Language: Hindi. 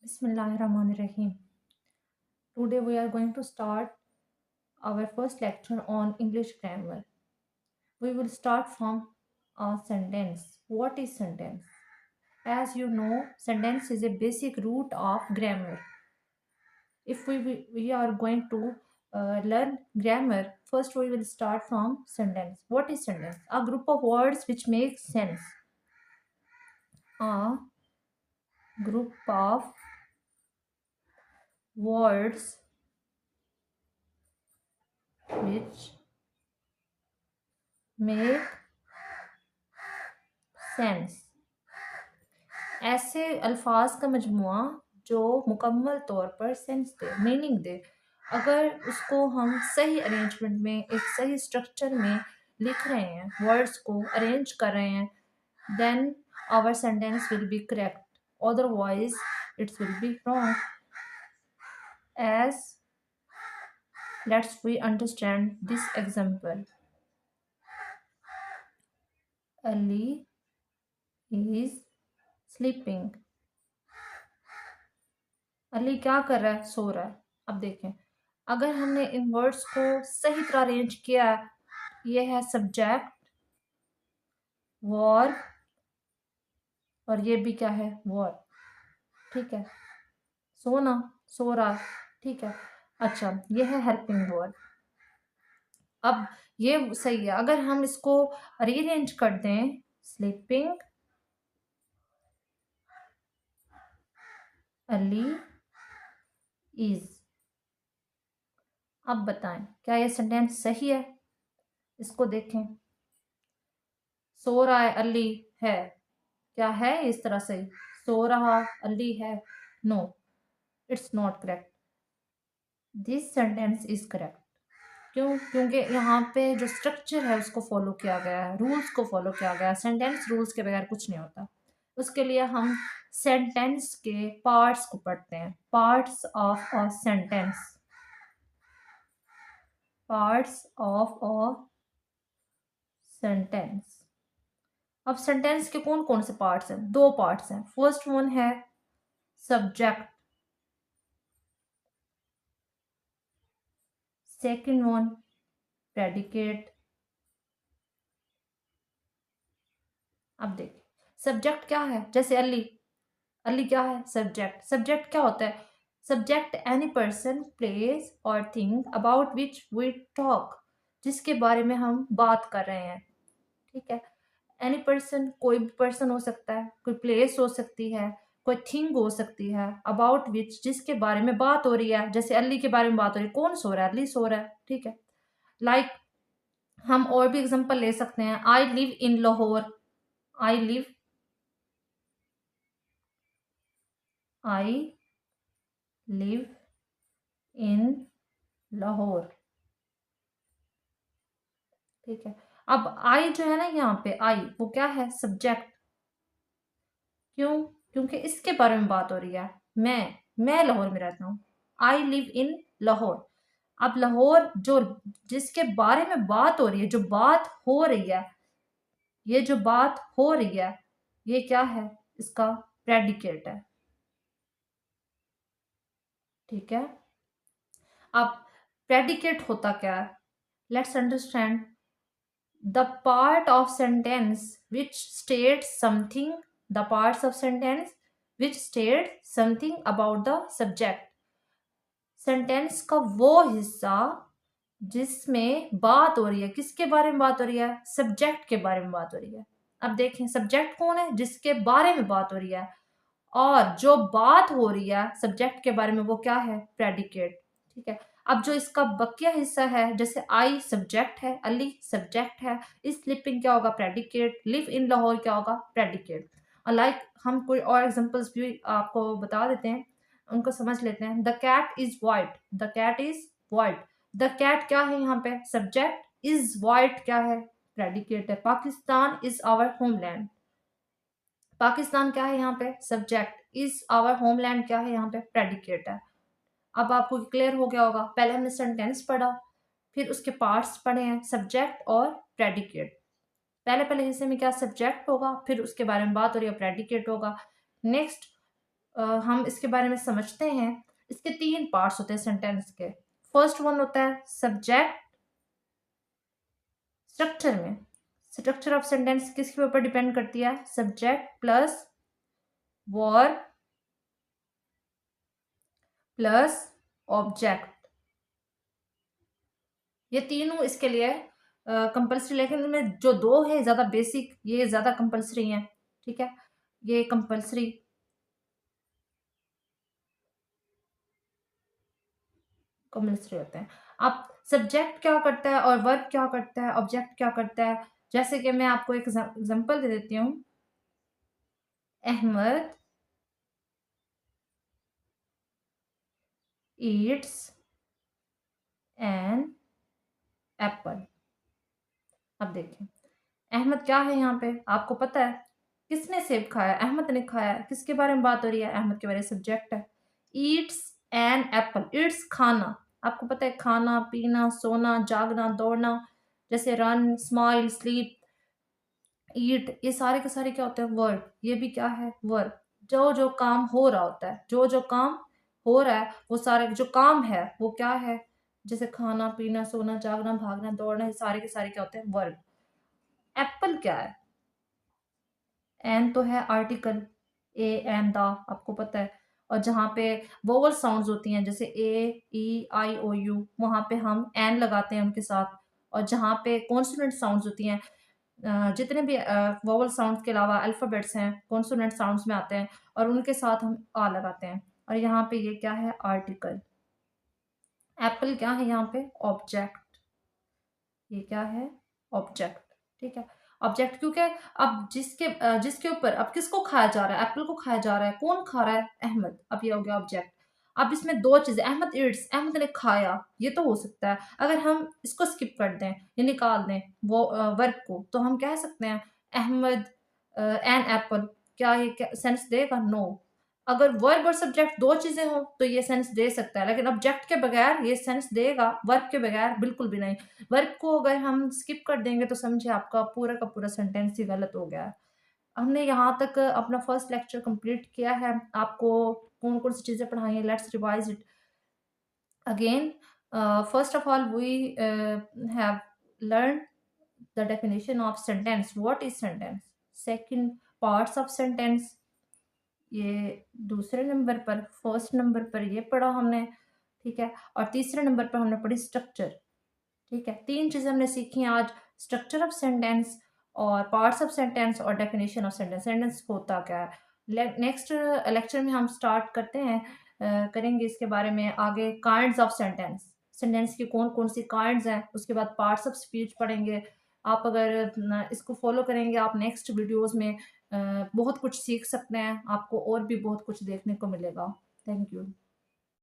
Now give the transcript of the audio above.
Bismillahirrahmanirrahim. Today we are going to start our first lecture on English grammar. We will start from a sentence. What is sentence? As you know, sentence is a basic root of grammar. If we are going to learn grammar, first we will start from sentence. What is sentence? A group of words which make sense. A group of words which make sense. ऐसे अल्फाज का मजमुआ जो मुकम्मल तौर पर सेंस दे, मीनिंग दे। अगर उसको हम सही अरेंजमेंट में, एक सही स्ट्रक्चर में लिख रहे हैं, वर्ड्स को अरेंज कर रहे हैं, then our sentence will be correct, otherwise it's will be wrong. As let's we understand this example. Ali is sleeping. Ali क्या कर रहा है? सो रहा है। अब देखें, अगर हमने इन वर्ड्स को सही तरह अरेंज किया, ये है सब्जेक्ट, वर्ब, और ये भी क्या है? वर्ब। ठीक है, सोना, सो रहा, ठीक है। अच्छा, ये है हेल्पिंग वर्ब। अब ये सही है। अगर हम इसको रीअरेंज कर दें, स्लीपिंग, अली इज। अब बताएं, क्या ये सेंटेंस सही है? इसको देखें, सो रहा है, अली है, क्या है इस तरह से? सो रहा, अली है? No, it's not correct. This sentence is correct. क्यों? क्योंकि यहाँ पे जो स्ट्रक्चर है उसको फॉलो किया गया है, रूल्स को फॉलो किया गया है। सेंटेंस रूल्स के बगैर कुछ नहीं होता। उसके लिए हम सेंटेंस के पार्ट्स को पढ़ते हैं। Parts of a sentence, parts of a sentence. अब सेंटेंस के कौन कौन से पार्ट्स हैं? दो पार्ट्स हैं। फर्स्ट वन है सब्जेक्ट, सेकंड वन प्रेडिकेट। अब देखिए, सब्जेक्ट क्या है? जैसे अली, अली क्या है? सब्जेक्ट। सब्जेक्ट क्या होता है? सब्जेक्ट एनी पर्सन, प्लेस और thing about which we talk, जिसके बारे में हम बात कर रहे हैं। ठीक है, एनी पर्सन, कोई भी पर्सन हो सकता है, कोई प्लेस हो सकती है, कोई थिंग हो सकती है, अबाउट विच, जिसके बारे में बात हो रही है। जैसे अली के बारे में बात हो रही है, कौन सो रहा है? अली सो रहा है। ठीक है, लाइक हम और भी एग्जांपल ले सकते हैं। I live in Lahore, I live, I live in Lahore. ठीक है, अब आई जो है ना, यहाँ पे आई, वो क्या है? सब्जेक्ट। क्यों? क्योंकि इसके बारे में बात हो रही है। मैं लाहौर में रहता हूँ, आई लिव इन लाहौर। अब लाहौर जो, जिसके बारे में बात हो रही है, जो बात हो रही है, ये जो बात हो रही है, ये क्या है? इसका प्रेडिकेट है। ठीक है, अब प्रेडिकेट होता क्या है? Let's understand. The part of sentence which states something, the parts of sentence which state something about the subject। Sentence का वो हिस्सा जिसमें बात हो रही है, किसके बारे में बात हो रही है? सब्जेक्ट के बारे में बात हो रही है। अब देखें, सब्जेक्ट कौन है? जिसके बारे में बात हो रही है, और जो बात हो रही है सब्जेक्ट के बारे में, वो क्या है? प्रेडिकेट। ठीक है, अब जो इसका बकिया हिस्सा है, जैसे आई सब्जेक्ट है, अली सब्जेक्ट है, इस स्लीपिंग क्या होगा? प्रेडिकेट। लिव इन लाहौर क्या होगा? प्रेडिकेट। और लाइक हम कोई और एग्जांपल्स भी आपको बता देते हैं, उनको समझ लेते हैं। The cat is white, the cat is white. The cat क्या है यहाँ पे? सब्जेक्ट। इज वाइट क्या है? प्रेडिकेट है। Pakistan is our homeland, Pakistan क्या है यहाँ पे? सब्जेक्ट। इज आवर होमलैंड क्या है यहाँ पे? प्रेडिकेट है। अब आपको क्लियर हो गया होगा। पहले हमने सेंटेंस पढ़ा, फिर उसके पार्ट्स पढ़े हैं, सब्जेक्ट और प्रेडिकेट। पहले हिस्से में क्या? सब्जेक्ट होगा, फिर उसके बारे में बात हो रही है, प्रेडिकेट होगा। नेक्स्ट हम इसके बारे में समझते हैं। इसके 3 पार्ट्स होते हैं सेंटेंस के। फर्स्ट वन होता है सब्जेक्ट। स्ट्रक्चर में स्ट्रक्चर ऑफ सेंटेंस किसके ऊपर डिपेंड करती है? Subject plus verb plus object. ये तीनों इसके लिए कंपल्सरी, लेकिन इनमें जो दो है ज्यादा बेसिक, ये ज्यादा कंपल्सरी है। ठीक है, ये कंपल्सरी कंपल्सरी होते हैं। अब सब्जेक्ट क्या करता है और वर्ब क्या करता है, ऑब्जेक्ट क्या करता है? जैसे कि मैं आपको एक एग्जांपल दे देती हूँ। Ahmed eats an apple. अब देखिए, अहमद क्या है यहाँ पे, आपको पता है किसने सेब खाया? अहमद ने खाया। किसके बारे में बात हो रही है? अहमद के बारे में। सब्जेक्ट है ईट्स एन एप्पल। ईट्स खाना, आपको पता है खाना पीना सोना जागना दौड़ना, जैसे रन स्माइल स्लीप ईट, ये सारे के सारे क्या होते हैं? वर्ब। ये भी क्या है? वर्ब। जो जो काम हो रहा होता है, जो जो काम हो रहा है, वो सारे जो काम है वो क्या है? जैसे खाना पीना सोना जागना भागना दौड़ना, ये सारे के सारे क्या होते हैं? वर्ब। एप्पल क्या है? एन तो है आर्टिकल, ए एन द, आपको पता है। और जहाँ पे वोवल साउंड्स होती हैं जैसे ए ई आई ओ यू, वहाँ पे हम एन लगाते हैं उनके साथ। और जहाँ पे कॉन्सोनेंट साउंड्स होती हैं, जितने भी वोवल साउंड्स के अलावा अल्फ़ाबेट्स हैं कॉन्सोनेंट साउंड्स में आते हैं, और उनके साथ हम आ लगाते हैं। और यहाँ पे ये क्या है? आर्टिकल। एप्पल क्या है यहाँ पे? ऑब्जेक्ट। ये क्या है? ऑब्जेक्ट। ठीक है, ऑब्जेक्ट क्योंकि अब जिसके ऊपर अब किसको खाया जा रहा है? एप्पल को खाया जा रहा है। कौन खा रहा है? अहमद। अब ये हो गया ऑब्जेक्ट। अब इसमें दो चीजें, अहमद ईट्स, अहमद ने खाया, ये तो हो सकता है। अगर हम इसको स्किप कर दें या निकाल दें वो वर्ब को, तो हम कह सकते हैं अहमद एन एप्पल। क्या ये सेंस देगा? नो। अगर वर्ब और सब्जेक्ट दो चीजें हो तो ये सेंस दे सकता है, लेकिन ऑब्जेक्ट के बगैर ये सेंस देगा, वर्ब के बगैर बिल्कुल भी नहीं। वर्ब को अगर हम स्किप कर देंगे तो समझे आपका पूरा का पूरा सेंटेंस ही गलत हो गया है। हमने यहाँ तक अपना फर्स्ट लेक्चर कंप्लीट किया है। आपको कौन कौन सी चीजें पढ़ाई हैं, let's revise it again. First of all we have learn the definition of sentence, what is sentence. Second, parts of sentence, ये दूसरे नंबर पर। फर्स्ट नंबर पर ये पढ़ा हमने, ठीक है। और तीसरे नंबर पर हमने पढ़ी स्ट्रक्चर। ठीक है, 3 चीज़ें हमने सीखी आज। स्ट्रक्चर ऑफ सेंटेंस और पार्ट्स ऑफ सेंटेंस और डेफिनेशन ऑफ सेंटेंस। सेंटेंस होता क्या है? नेक्स्ट लेक्चर में हम स्टार्ट करते हैं, करेंगे इसके बारे में आगे। काइंड्स ऑफ सेंटेंस, सेंटेंस की कौन कौन सी काइंड्स हैं। उसके बाद पार्ट्स ऑफ स्पीच पढ़ेंगे। आप अगर इसको फॉलो करेंगे, आप नेक्स्ट वीडियोस में बहुत कुछ सीख सकते हैं। आपको और भी बहुत कुछ देखने को मिलेगा। Thank you.